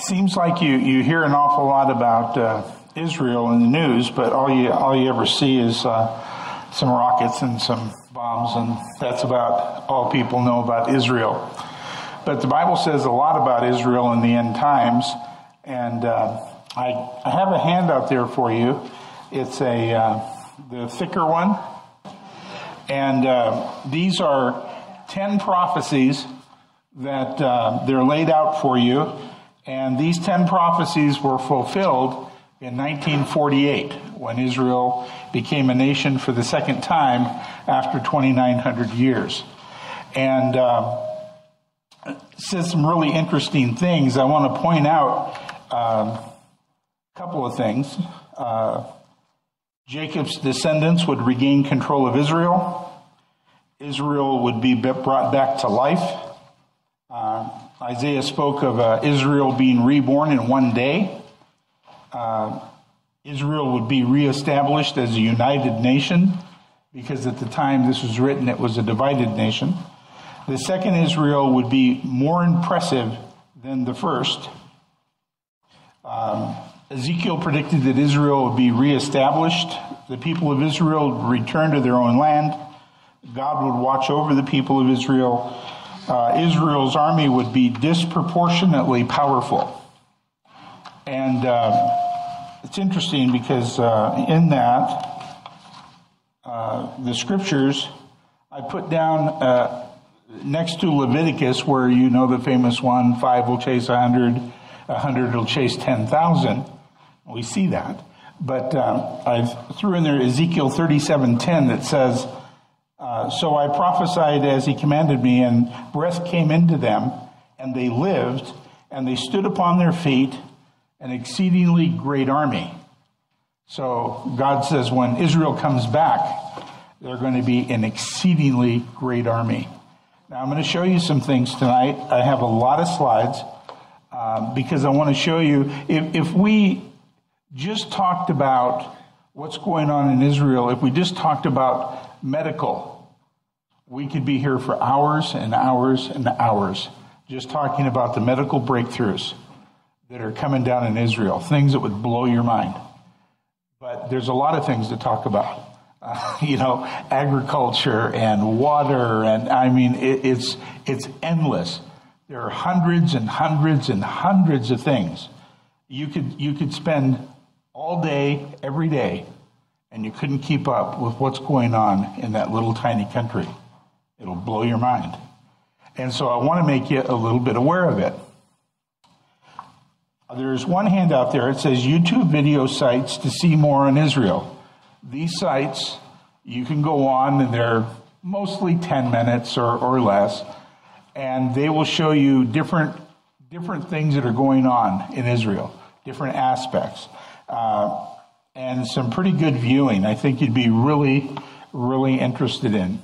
Seems like you hear an awful lot about Israel in the news, but all you ever see is some rockets and some bombs, and that's about all people know about Israel. But the Bible says a lot about Israel in the end times, and I have a handout there for you. It's the thicker one, and these are 10 prophecies that they're laid out for you. And these 10 prophecies were fulfilled in 1948 when Israel became a nation for the second time after 2,900 years. And it says some really interesting things. I want to point out a couple of things. Jacob's descendants would regain control of Israel. Israel would be brought back to life. Isaiah spoke of Israel being reborn in one day. Israel would be reestablished as a united nation, because at the time this was written, it was a divided nation. The second Israel would be more impressive than the first. Ezekiel predicted that Israel would be reestablished. The people of Israel would return to their own land. God would watch over the people of Israel. Israel's army would be disproportionately powerful. And it's interesting because in that, the scriptures, I put down next to Leviticus, where you know the famous one, 5 will chase 100, 100 will chase 10,000. We see that. But I threw in there Ezekiel 37:10 that says, so I prophesied as he commanded me, and breath came into them, and they lived, and they stood upon their feet, an exceedingly great army. So God says when Israel comes back, they're going to be an exceedingly great army. Now I'm going to show you some things tonight. I have a lot of slides because I want to show you, if we just talked about what's going on in Israel, if we just talked about medical, we could be here for hours and hours and hours just talking about the medical breakthroughs that are coming down in Israel, things that would blow your mind. But there's a lot of things to talk about. Agriculture and water, and I mean, it's endless. There are hundreds and hundreds and hundreds of things. You could spend all day, every day, and you couldn't keep up with what's going on in that little tiny country. It'll blow your mind. And so I want to make you a little bit aware of it. There's one handout there. It says YouTube video sites to see more on Israel. These sites, you can go on, and they're mostly 10 minutes or less, and they will show you different things that are going on in Israel, different aspects, and some pretty good viewing. I think you'd be really, really interested in.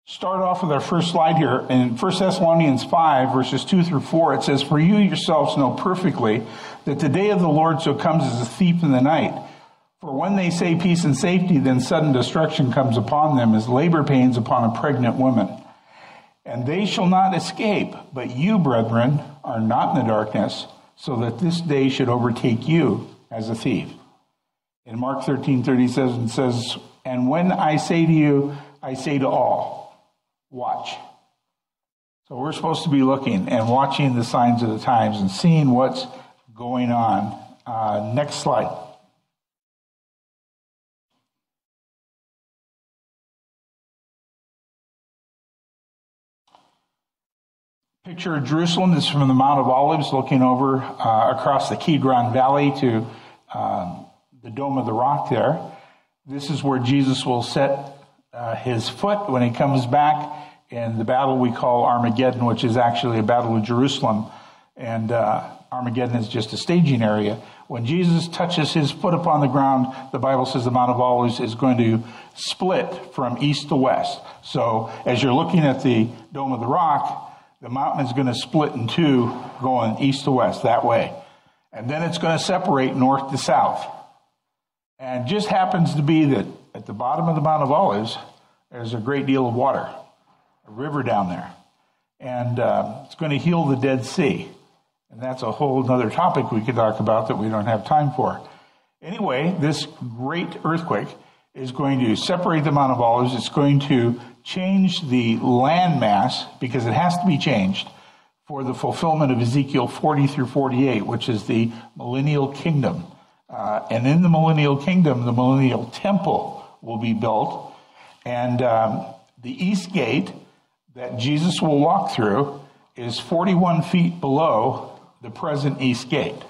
Start off with our first slide here. In 1 Thessalonians 5, verses 2 through 4, it says, for you yourselves know perfectly that the day of the Lord so comes as a thief in the night. For when they say peace and safety, then sudden destruction comes upon them as labor pains upon a pregnant woman. And they shall not escape, but you, brethren, are not in the darkness, so that this day should overtake you as a thief. In Mark 13:37 it says, and when I say to you, I say to all, watch. So we're supposed to be looking and watching the signs of the times and seeing what's going on. Next slide. Picture of Jerusalem is from the Mount of Olives, looking over across the Kidron Valley to the Dome of the Rock there. This is where Jesus will set his foot when he comes back in the battle we call Armageddon, which is actually a battle of Jerusalem. And Armageddon is just a staging area. When Jesus touches his foot upon the ground, the Bible says the Mount of Olives is going to split from east to west. So as you're looking at the Dome of the Rock, the mountain is going to split in two, going east to west that way. And then it's going to separate north to south. And it just happens to be that at the bottom of the Mount of Olives, there's a great deal of water, a river down there. And it's going to heal the Dead Sea. And that's a whole other topic we could talk about that we don't have time for. Anyway, this great earthquake is going to separate the Mount of Olives. It's going to change the land mass, because it has to be changed for the fulfillment of Ezekiel 40 through 48, which is the millennial kingdom. And in the millennial kingdom, the millennial temple will be built. And the east gate that Jesus will walk through is 41 feet below the present east gate,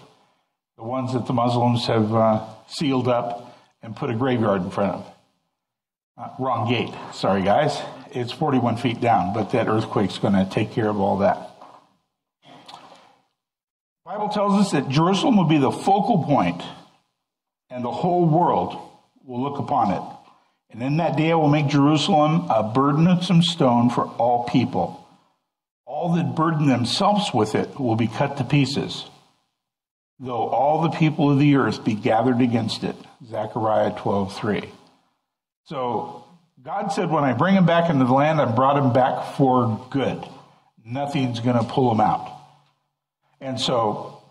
the ones that the Muslims have sealed up and put a graveyard in front of. Wrong gate. Sorry, guys. It's 41 feet down, but that earthquake's going to take care of all that. The Bible tells us that Jerusalem will be the focal point, and the whole world will look upon it. And in that day I will make Jerusalem a burdensome stone for all people. All that burden themselves with it will be cut to pieces, though all the people of the earth be gathered against it. Zechariah 12:3. So God said, when I bring them back into the land, I brought them back for good. Nothing's going to pull them out. And so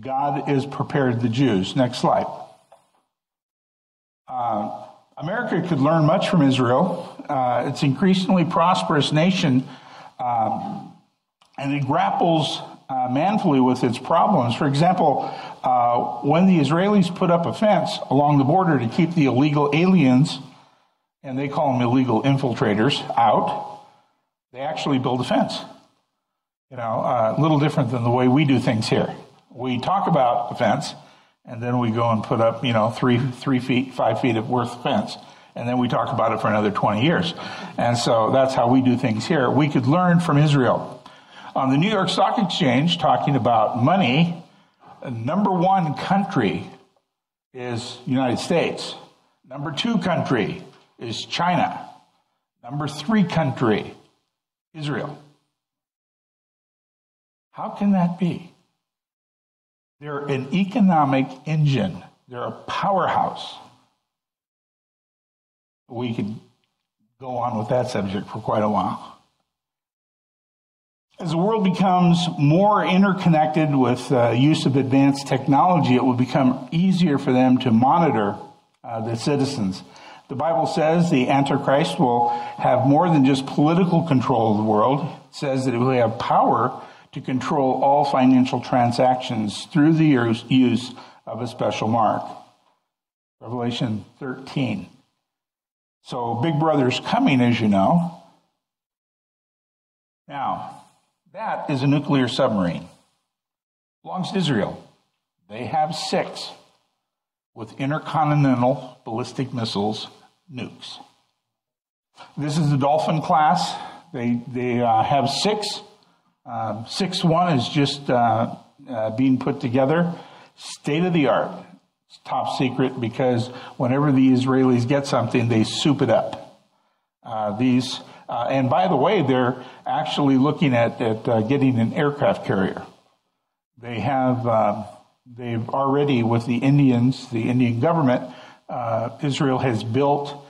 God is prepared the Jews. Next slide. America could learn much from Israel. It's an increasingly prosperous nation, and it grapples manfully with its problems. For example, when the Israelis put up a fence along the border to keep the illegal aliens, and they call them illegal infiltrators, out, they actually build a fence. A little different than the way we do things here. We talk about a fence, and then we go and put up, 3 feet, 5 feet of worth of fence. And then we talk about it for another 20 years. And so that's how we do things here. We could learn from Israel. On the New York Stock Exchange, talking about money, number one country is United States. Number two country is China. Number three country, Israel. How can that be? They're an economic engine. They're a powerhouse. We could go on with that subject for quite a while. As the world becomes more interconnected with use of advanced technology, it will become easier for them to monitor the citizens. The Bible says the Antichrist will have more than just political control of the world. It says that it will have power to control all financial transactions through the use of a special mark. Revelation 13. So Big Brother's coming, as you know. Now, that is a nuclear submarine. Belongs to Israel. They have 6 with intercontinental ballistic missiles, nukes. This is the Dolphin class. They have 6. 6-1 is just being put together. State of the art. It's top secret because whenever the Israelis get something, they soup it up. And by the way, they're actually looking at getting an aircraft carrier. They have, they've already, with the Indians, the Indian government, Israel has built,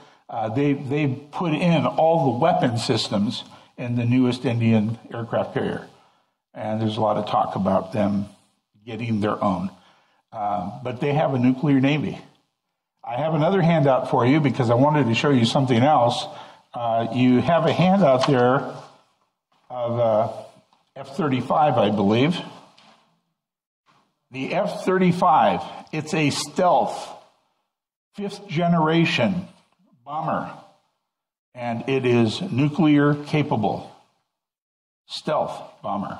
they've put in all the weapon systems in the newest Indian aircraft carrier. And there's a lot of talk about them getting their own. But they have a nuclear navy. I have another handout for you because I wanted to show you something else. You have a handout there of F-35, I believe. The F-35, it's a stealth, 5th generation bomber, and it is nuclear capable. Stealth bomber.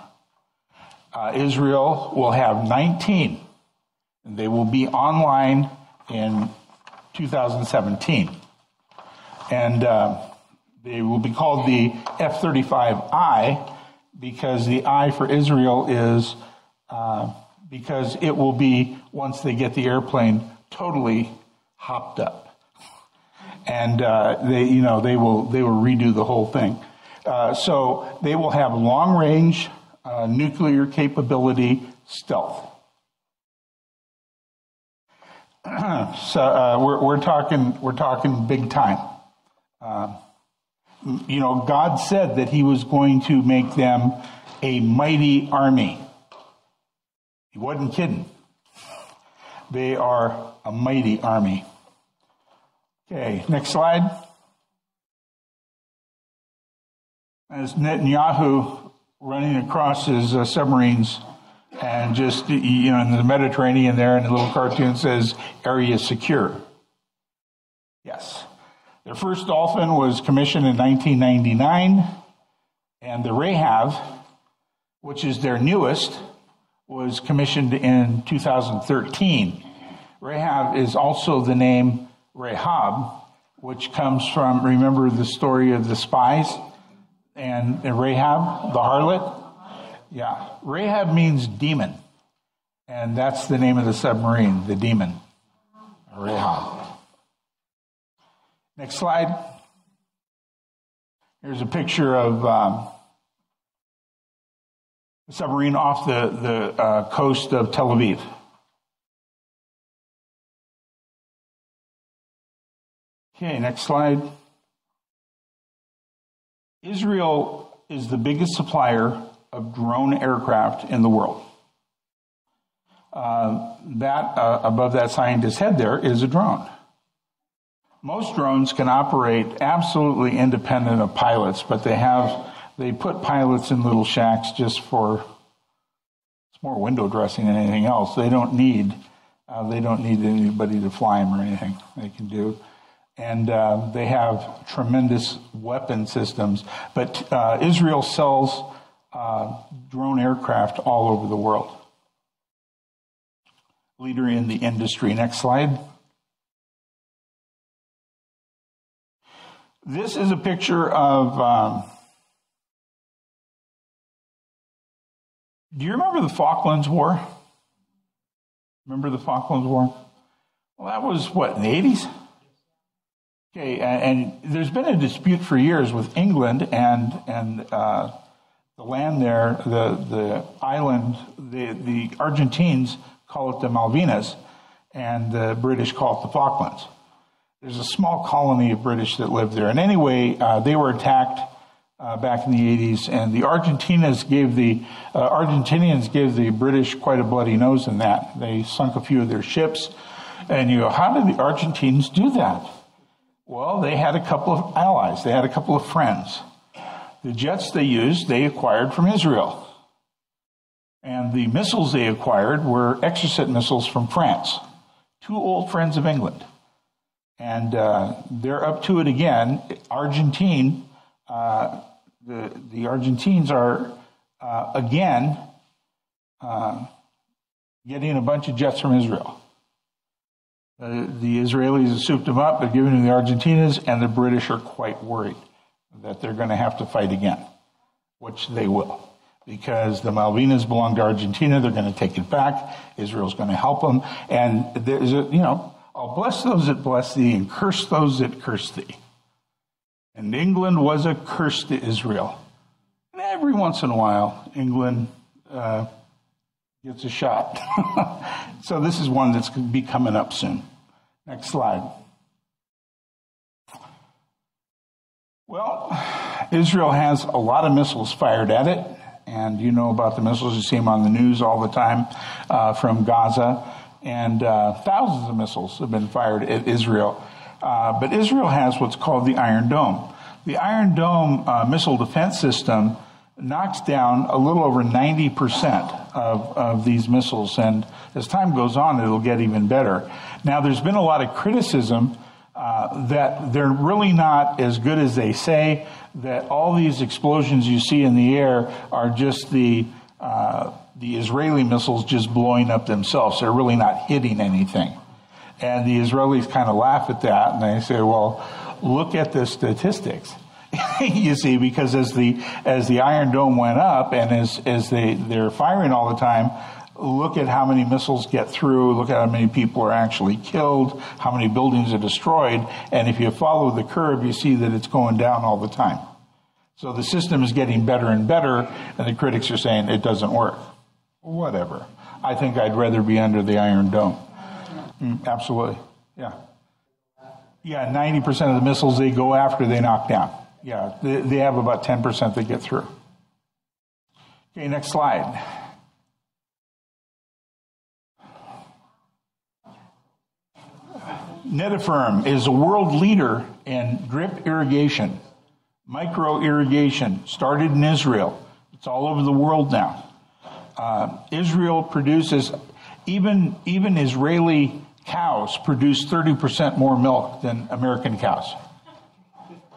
Israel will have 19. They will be online in 2017. And they will be called the F-35I because the I for Israel is because it will be, once they get the airplane, totally hopped up. And they will redo the whole thing. So they will have long range nuclear capability stealth. So we're talking big time. God said that he was going to make them a mighty army. He wasn't kidding. They are a mighty army. Okay, next slide. As Netanyahu running across his submarines and just, in the Mediterranean there, and the little cartoon says, area secure. Yes. Their first dolphin was commissioned in 1999, and the Rahab, which is their newest, was commissioned in 2013. Rahab is also the name Rahab, which comes from, remember the story of the spies and Rahab, the harlot? Yeah. Rahab means demon, and that's the name of the submarine, the demon, Rahab. Next slide. Here's a picture of a submarine off the coast of Tel Aviv. Okay, next slide. Israel is the biggest supplier of drone aircraft in the world. Above that scientist's head there is a drone. Most drones can operate absolutely independent of pilots, but they put pilots in little shacks just for, it's more window dressing than anything else. They don't need anybody to fly them or anything. They can do. And they have tremendous weapon systems. But Israel sells drone aircraft all over the world. Leader in the industry. Next slide. This is a picture of, do you remember the Falklands War? Remember the Falklands War? Well, that was what, in the 80s? Okay, and there's been a dispute for years with England and the land there, the island, the Argentines call it the Malvinas, and the British call it the Falklands. There's a small colony of British that lived there. And anyway, they were attacked back in the 80s, and the Argentinians gave the British quite a bloody nose in that. They sunk a few of their ships. And you go, how did the Argentines do that? Well, they had a couple of allies. They had a couple of friends. The jets they used, they acquired from Israel. And the missiles they acquired were Exocet missiles from France. Two old friends of England. And they're up to it again. The Argentines are again getting a bunch of jets from Israel. The Israelis have souped them up. They're giving them to the Argentinas, and the British are quite worried that they're going to have to fight again, which they will, because the Malvinas belong to Argentina. They're going to take it back. Israel's going to help them, and there's I'll bless those that bless thee and curse those that curse thee. And England was a curse to Israel. And every once in a while, England gets a shot. So this is one that's going to be coming up soon. Next slide. Well, Israel has a lot of missiles fired at it. And you know about the missiles. You see them on the news all the time from Gaza. And thousands of missiles have been fired at Israel. But Israel has what's called the Iron Dome. The Iron Dome missile defense system knocks down a little over 90% of these missiles. And as time goes on, it'll get even better. Now, there's been a lot of criticism that they're really not as good as they say, that all these explosions you see in the air are just the Israeli missiles just blowing up themselves. They're really not hitting anything. And the Israelis kind of laugh at that, and they say, well, look at the statistics. You see, because as the Iron Dome went up, and as they're firing all the time, look at how many missiles get through, look at how many people are actually killed, how many buildings are destroyed, and if you follow the curve, you see that it's going down all the time. So the system is getting better and better, and the critics are saying it doesn't work. Whatever. I think I'd rather be under the Iron Dome. Absolutely. Yeah. Yeah, 90% of the missiles they go after, they knock down. Yeah, they have about 10% that get through. Okay, next slide. Netafirm is a world leader in drip irrigation, micro irrigation, started in Israel. It's all over the world now. Israel produces, even Israeli cows produce 30% more milk than American cows.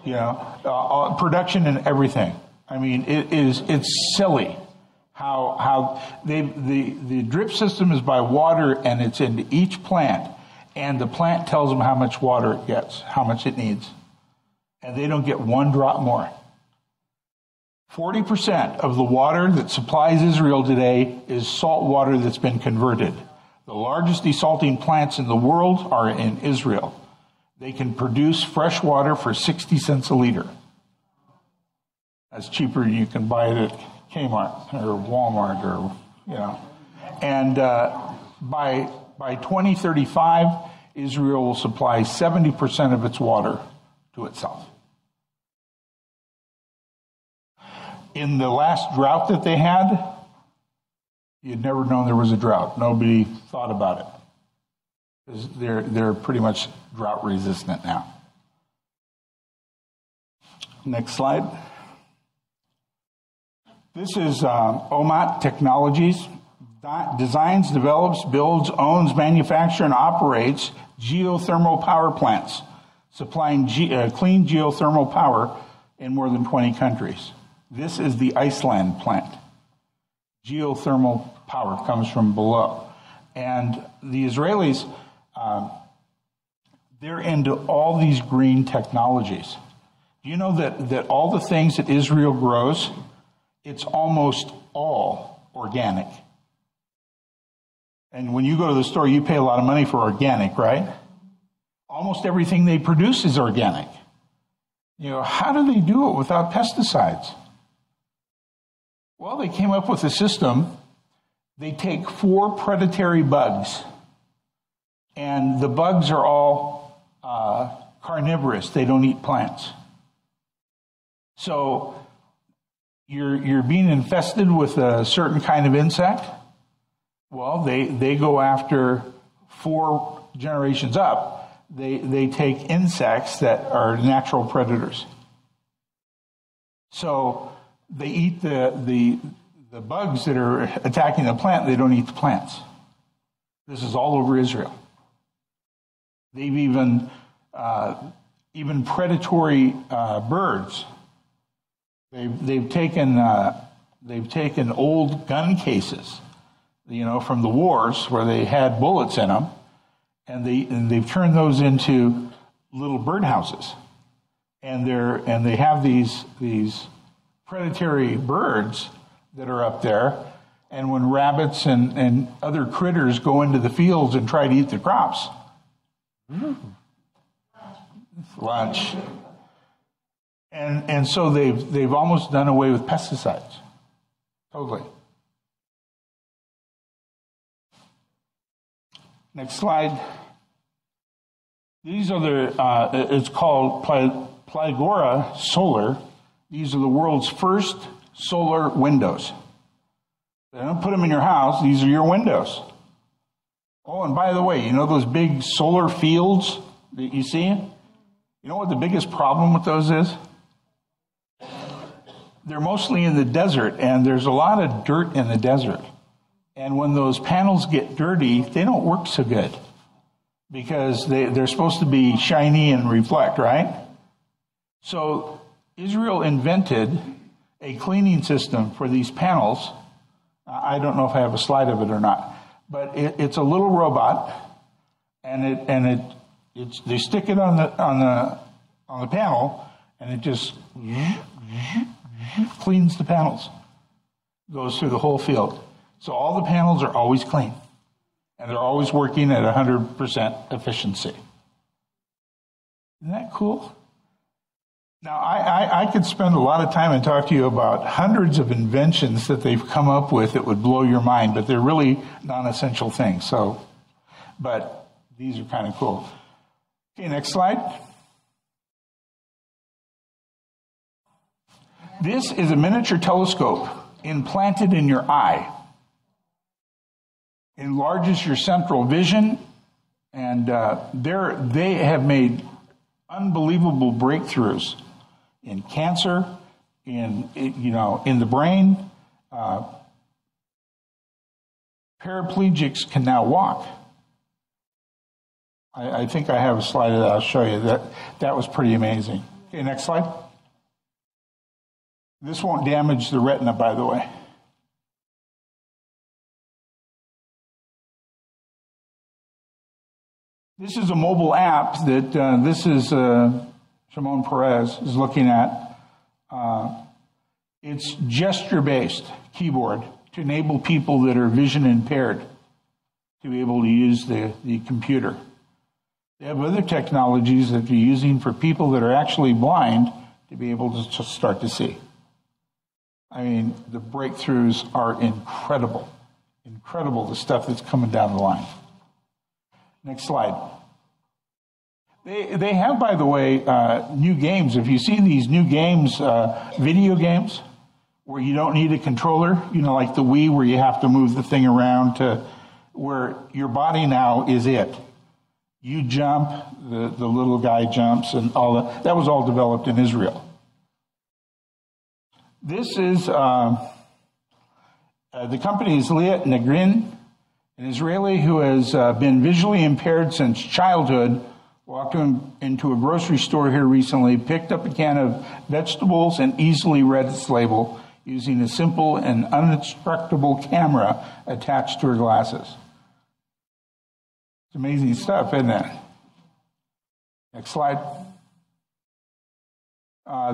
You know, production and everything. I mean, it's silly how the drip system is by water, and it's into each plant, and the plant tells them how much water it gets, how much it needs, and they don't get one drop more. 40% of the water that supplies Israel today is salt water that's been converted. The largest desalting plants in the world are in Israel. They can produce fresh water for 60 cents a liter. That's cheaper than you can buy it at Kmart or Walmart or, you know. And by 2035, Israel will supply 70% of its water to itself. In the last drought that they had, you'd never known there was a drought. Nobody thought about it. They're pretty much drought resistant now. Next slide. This is OMAT Technologies. Designs, develops, builds, owns, manufactures, and operates geothermal power plants, supplying clean geothermal power in more than 20 countries. This is the Iceland plant. Geothermal power comes from below. And the Israelis, they're into all these green technologies. Do you know that all the things that Israel grows, it's almost all organic? And when you go to the store, you pay a lot of money for organic, right? Almost everything they produce is organic. You know, how do they do it without pesticides? Well, they came up with a system. They take 4 predatory bugs, and the bugs are all carnivorous. They don't eat plants. So you're being infested with a certain kind of insect. Well, they go after 4 generations up. They take insects that are natural predators. So they eat the bugs that are attacking the plant. They don't eat the plants. This is all over Israel. They've even predatory birds. They've taken old gun cases, you know, from the wars where they had bullets in them, and they've turned those into little birdhouses, and they have these predatory birds that are up there, and when rabbits and other critters go into the fields and try to eat the crops, lunch. And so they've almost done away with pesticides. Totally. Next slide. These are it's called Plagora Solar. These are the world's first solar windows. They don't put them in your house. These are your windows. Oh, and by the way, you know those big solar fields that you see? You know what the biggest problem with those is? They're mostly in the desert, and there's a lot of dirt in the desert. And when those panels get dirty, they don't work so good because they're supposed to be shiny and reflect, right? So Israel invented a cleaning system for these panels. I don't know if I have a slide of it or not, but it's a little robot, and they stick it on the panel, and it just cleans the panels, goes through the whole field. So all the panels are always clean, and they're always working at 100% efficiency. Isn't that cool? Now, I could spend a lot of time and talk to you about hundreds of inventions that they've come up with that would blow your mind, but they're really non-essential things. So, but these are kind of cool. Okay, next slide. This is a miniature telescope implanted in your eye. Enlarges your central vision, and they have made unbelievable breakthroughs in cancer, in the brain. Paraplegics can now walk. I think I have a slide that I'll show you. That was pretty amazing. Okay, next slide. This won't damage the retina, by the way. This is a mobile app that Shimon Perez is looking at. It's gesture-based keyboard to enable people that are vision impaired to be able to use the computer. They have other technologies that they're using for people that are actually blind to be able to start to see. I mean, the breakthroughs are incredible. Incredible, the stuff that's coming down the line. Next slide. They have, by the way, new games. If you see these new games, video games, where you don't need a controller, like the Wii, where you have to move the thing around to where your body now is it. You jump, the little guy jumps, and all that. That was all developed in Israel. This is, the company is Liat Negrin, an Israeli who has been visually impaired since childhood, walked into a grocery store here recently, picked up a can of vegetables, and easily read its label using a simple and uninstructable camera attached to her glasses. It's amazing stuff, isn't it? Next slide.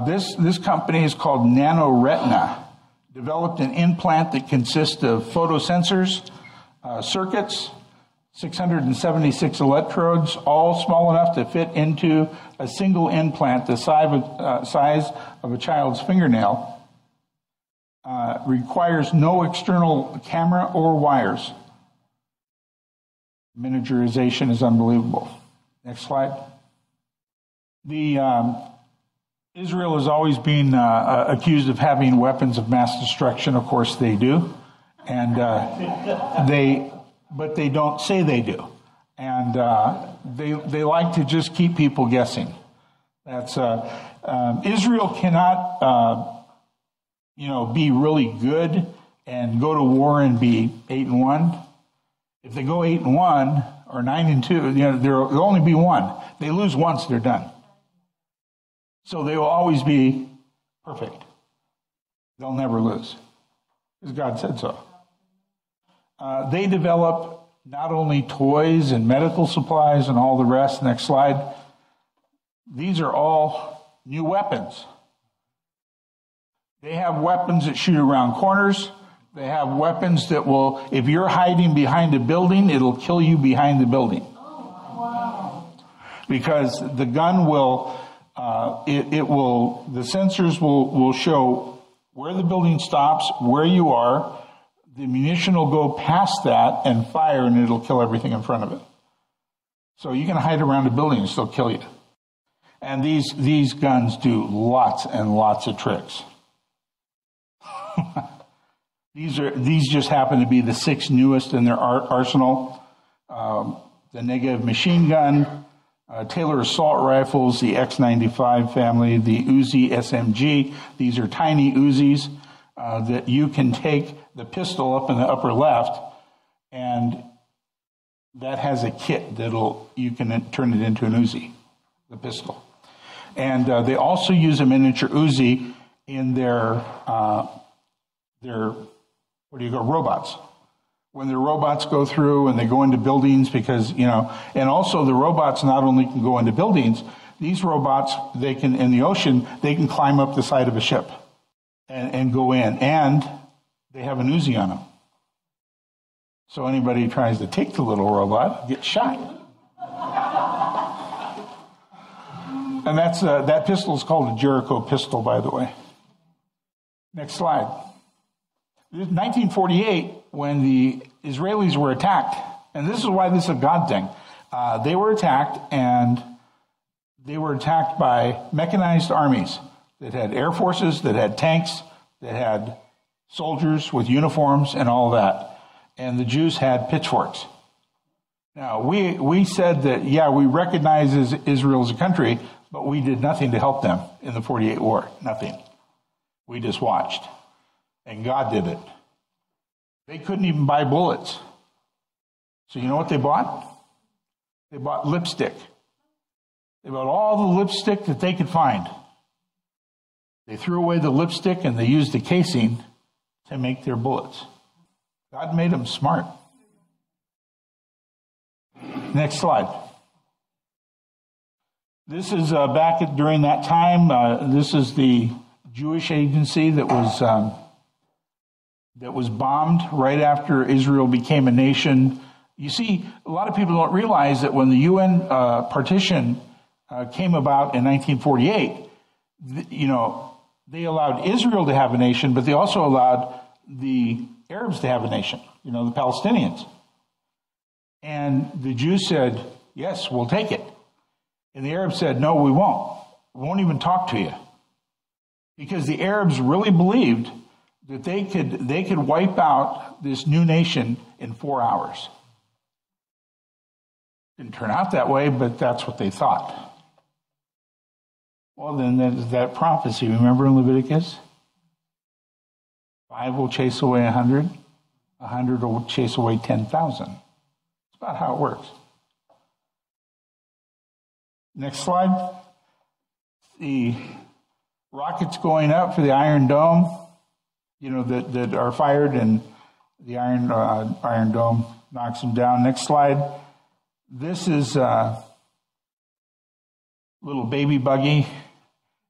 This company is called NanoRetina. Developed an implant that consists of photosensors, circuits, 676 electrodes, all small enough to fit into a single implant the size of a child's fingernail. Requires no external camera or wires. Miniaturization is unbelievable. Next slide. Israel has always been accused of having weapons of mass destruction. Of course, they do, and but they don't say they do, and they like to just keep people guessing. That's Israel cannot, be really good and go to war and be 8-1. If they go 8-1 or 9-2, there'll only be one. They lose once, they're done. So they will always be perfect. They'll never lose, because God said so. They develop not only toys and medical supplies and all the rest. Next slide. These are all new weapons. They have weapons that shoot around corners. They have weapons that will, if you're hiding behind a building, it'll kill you behind the building. Because the gun will, the sensors will show where the building stops, where you are. The munition will go past that and fire, and it'll kill everything in front of it. So you can hide around a building and still kill you. And these guns do lots and lots of tricks. These just happen to be the 6 newest in their arsenal. The Negev machine gun, Taylor assault rifles, the X95 family, the Uzi SMG. These are tiny Uzis that you can take the pistol up in the upper left, and that has a kit you can turn it into an Uzi, the pistol. And they also use a miniature Uzi in their robots. When the robots go through and they go into buildings, because, and also the robots not only can go into buildings, these robots, they can, in the ocean, they can climb up the side of a ship and go in, and they have an Uzi on them. So anybody who tries to take the little robot gets shot. And that pistol is called a Jericho pistol, by the way. Next slide. 1948, when the Israelis were attacked, and this is why this is a God thing. They were attacked, and they were attacked by mechanized armies that had air forces, that had tanks, that had soldiers with uniforms and all that. And the Jews had pitchforks. Now, we said that, yeah, we recognize Israel as a country, but we did nothing to help them in the 48 war. Nothing. We just watched. And God did it. They couldn't even buy bullets. So you know what they bought? They bought lipstick. They bought all the lipstick that they could find. They threw away the lipstick and they used the casing to make their bullets. God made them smart. Next slide. This is during that time. This is the Jewish agency that was bombed right after Israel became a nation. You see, a lot of people don't realize that when the UN partition came about in 1948, they allowed Israel to have a nation, but they also allowed the Arabs to have a nation, the Palestinians. And the Jews said, yes, we'll take it. And the Arabs said, no, we won't. We won't even talk to you. Because the Arabs really believed that they could wipe out this new nation in 4 hours. Didn't turn out that way, but that's what they thought. Well, then there's that prophecy. Remember in Leviticus? 5 will chase away 100. 100 will chase away 10,000. It's about how it works. Next slide. The rockets going up for the Iron Dome, that are fired, and the Iron Dome knocks them down. Next slide. This is a little baby buggy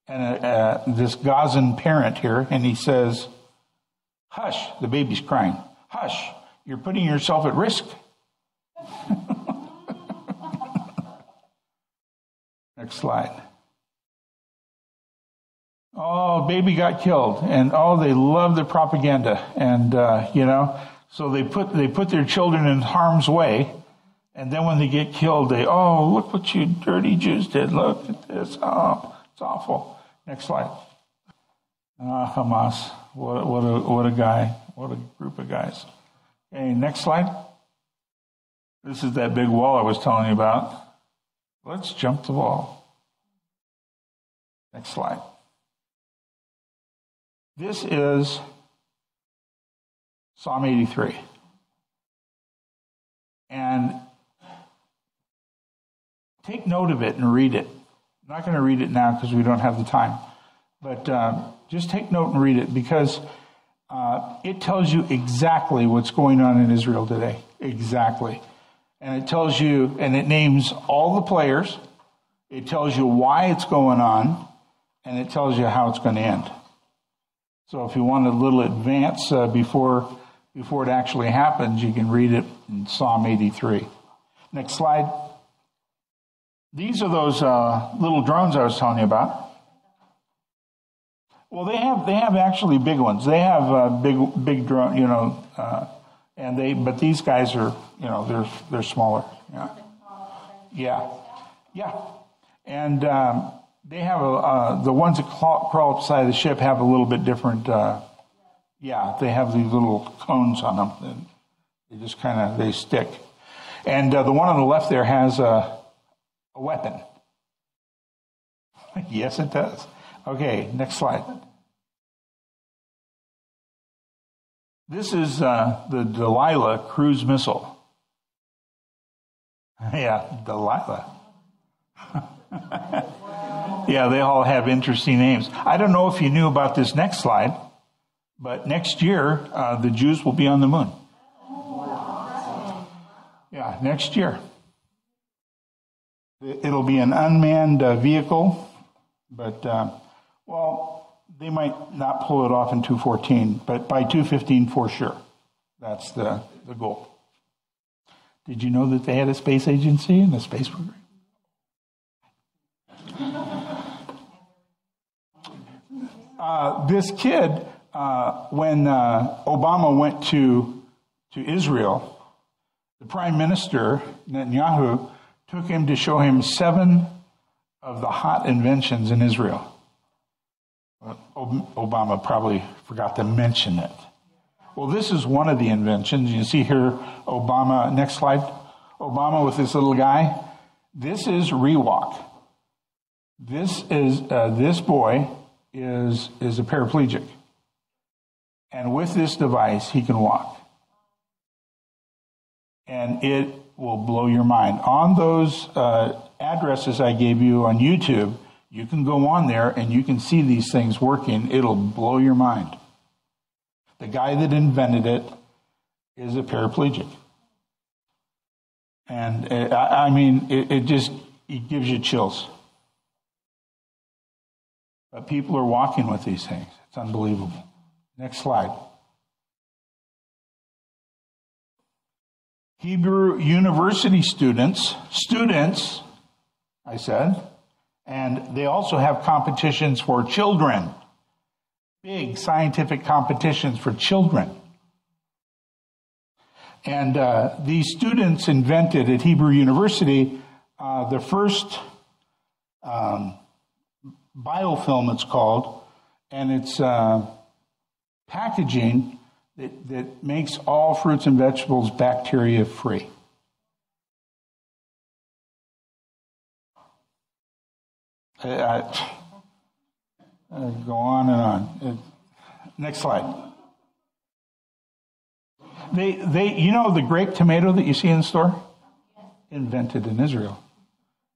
and this Gazan parent here, and he says, hush, the baby's crying. Hush, you're putting yourself at risk. Next slide. Oh, baby got killed, and they love the propaganda, and so they put their children in harm's way, and then when they get killed, look what you dirty Jews did. Look at this. Oh, it's awful. Next slide. Hamas. What a guy. What a group of guys. Okay, next slide. This is that big wall I was telling you about. Let's jump the wall. Next slide. This is Psalm 83. And take note of it and read it. I'm not going to read it now because we don't have the time. But just take note and read it, because it tells you exactly what's going on in Israel today. Exactly. And it tells you, and it names all the players. It tells you why it's going on, and it tells you how it's going to end. So if you want a little advance before it actually happens, you can read it in Psalm 83. Next slide. These are those little drones I was telling you about. Well, they have actually big ones. They have big drone, but these guys are, they're smaller. Yeah. And they have the ones that crawl upside the ship have a little bit different. They have these little cones on them, and they just they stick. And the one on the left there has a weapon. Yes, it does. Okay, next slide. This is the Delilah cruise missile. Yeah, Delilah. Yeah, they all have interesting names. I don't know if you knew about this next slide, but next year, the Jews will be on the moon. Yeah, next year. It'll be an unmanned vehicle, but, they might not pull it off in 2014, but by 2015 for sure. That's the goal. Did you know that they had a space agency and a space program? This kid, when Obama went to Israel, the Prime Minister, Netanyahu, took him to show him 7 of the hot inventions in Israel. Obama probably forgot to mention it. Well, this is one of the inventions. You see here, Obama, next slide. Obama with this little guy. This is Rewalk. This boy is a paraplegic. And with this device, he can walk. And it will blow your mind. On those addresses I gave you on YouTube, you can go on there and you can see these things working. It'll blow your mind. The guy that invented it is a paraplegic. And it gives you chills. But people are walking with these things. It's unbelievable. Next slide. Hebrew University students, I said, and they also have competitions for children. Big scientific competitions for children. And these students invented at Hebrew University the first biofilm, it's called, and it's packaging that makes all fruits and vegetables bacteria-free. Go on and on. Next slide. They the grape tomato that you see in the store? Invented in Israel.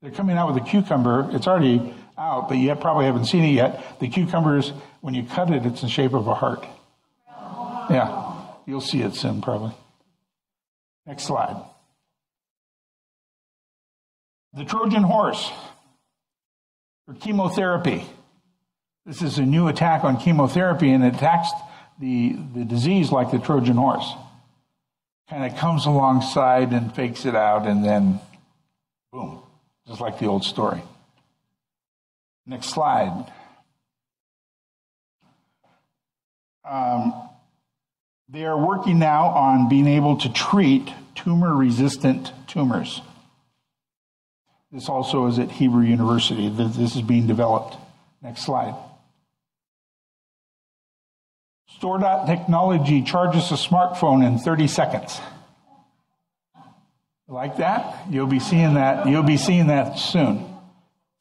They're coming out with a cucumber. It's already out, but you probably haven't seen it yet. The cucumbers, when you cut it, it's in the shape of a heart. Yeah, you'll see it soon, probably. Next slide. The Trojan horse for chemotherapy. This is a new attack on chemotherapy, and it attacks the disease like the Trojan horse. Kind of comes alongside and fakes it out, and then boom, just like the old story. Next slide. They are working now on being able to treat tumor-resistant tumors. This also is at Hebrew University. This is being developed. Next slide. Store.technology technology charges a smartphone in 30 seconds. Like that? You'll be seeing that. You'll be seeing that soon.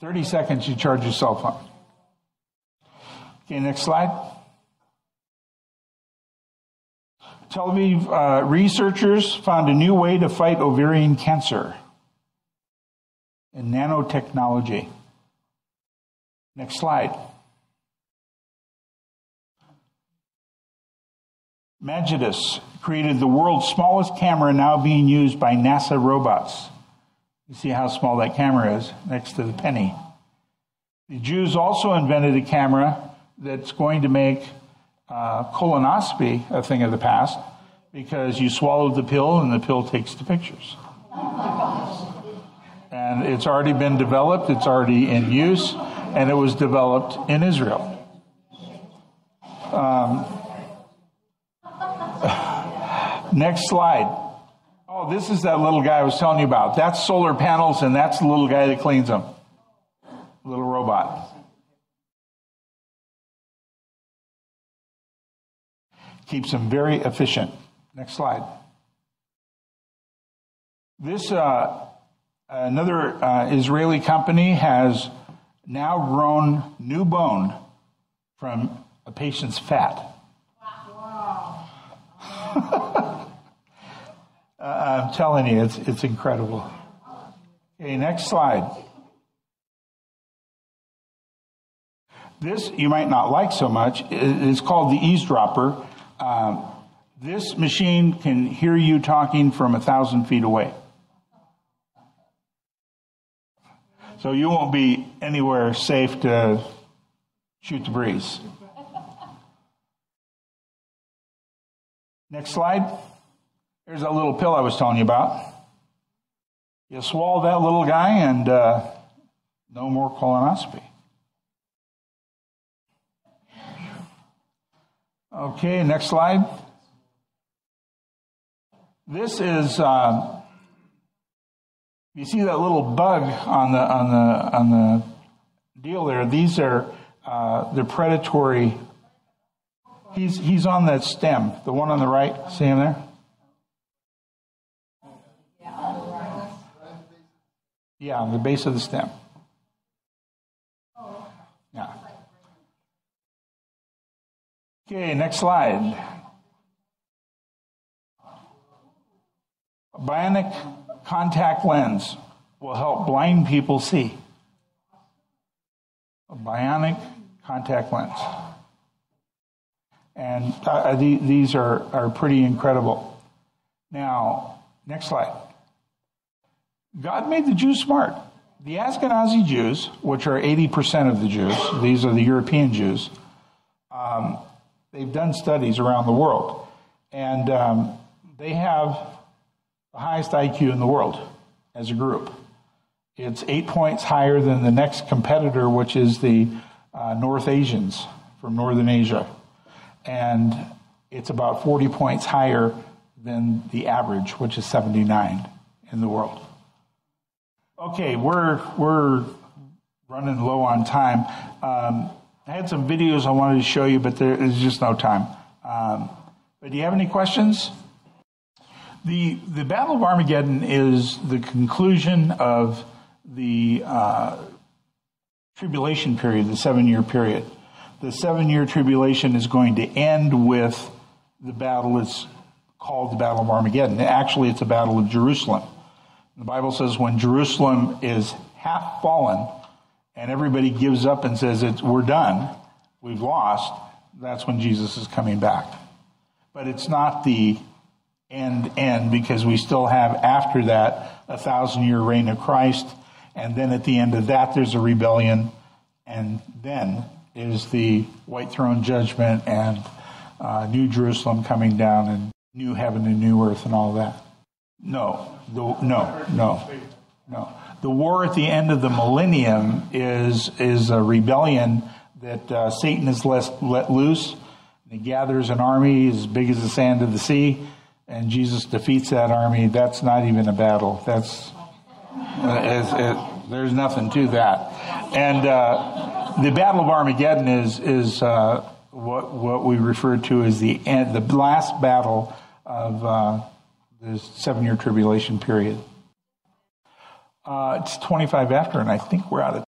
30 seconds, you charge your cell phone. Okay, next slide. Tel Aviv researchers found a new way to fight ovarian cancer in nanotechnology. Next slide. Magidus created the world's smallest camera now being used by NASA robots. You see how small that camera is next to the penny. The Jews also invented a camera that's going to make colonoscopy a thing of the past, because you swallow the pill and the pill takes the pictures. And it's already been developed, it's already in use, and it was developed in Israel. Next slide. Oh, this is that little guy I was telling you about. That's solar panels, and that's the little guy that cleans them. Little robot. Keeps them very efficient. Next slide. This another Israeli company has now grown new bone from a patient's fat. Wow. I'm telling you, it's incredible. Okay, next slide. This you might not like so much. It's called the eavesdropper. This machine can hear you talking from 1,000 feet away. So you won't be anywhere safe to shoot the breeze. Next slide. Here's that little pill I was telling you about. You swallow that little guy and no more colonoscopy. Okay, next slide. This is you see that little bug on the deal there. These are the predatory. He's on that stem, the one on the right. See him there? Yeah, on the base of the stem. Yeah. Okay, next slide. A bionic contact lens will help blind people see. A bionic contact lens. And these are pretty incredible. Now, next slide. God made the Jews smart. The Ashkenazi Jews, which are 80% of the Jews, these are the European Jews, they've done studies around the world. And they have the highest IQ in the world as a group. It's 8 points higher than the next competitor, which is the North Asians from Northern Asia. And it's about 40 points higher than the average, which is 79 in the world. Okay, we're running low on time. I had some videos I wanted to show you, but there is just no time. But do you have any questions? The Battle of Armageddon is the conclusion of the tribulation period, the 7-year period. The 7-year tribulation is going to end with the battle that's called the Battle of Armageddon. Actually, it's a battle of Jerusalem. The Bible says when Jerusalem is half fallen and everybody gives up and says, we're done, we've lost, that's when Jesus is coming back. But it's not the end, because we still have after that 1,000-year reign of Christ, and then at the end of that there's a rebellion, and then is the white throne judgment and New Jerusalem coming down and new heaven and new earth and all that. No. The war at the end of the millennium is a rebellion that Satan is let loose. And he gathers an army as big as the sand of the sea, and Jesus defeats that army. That's not even a battle. That's there's nothing to that. And the Battle of Armageddon is what we refer to as the end, the last battle of the 7-year tribulation period. It's 25 after, and I think we're out of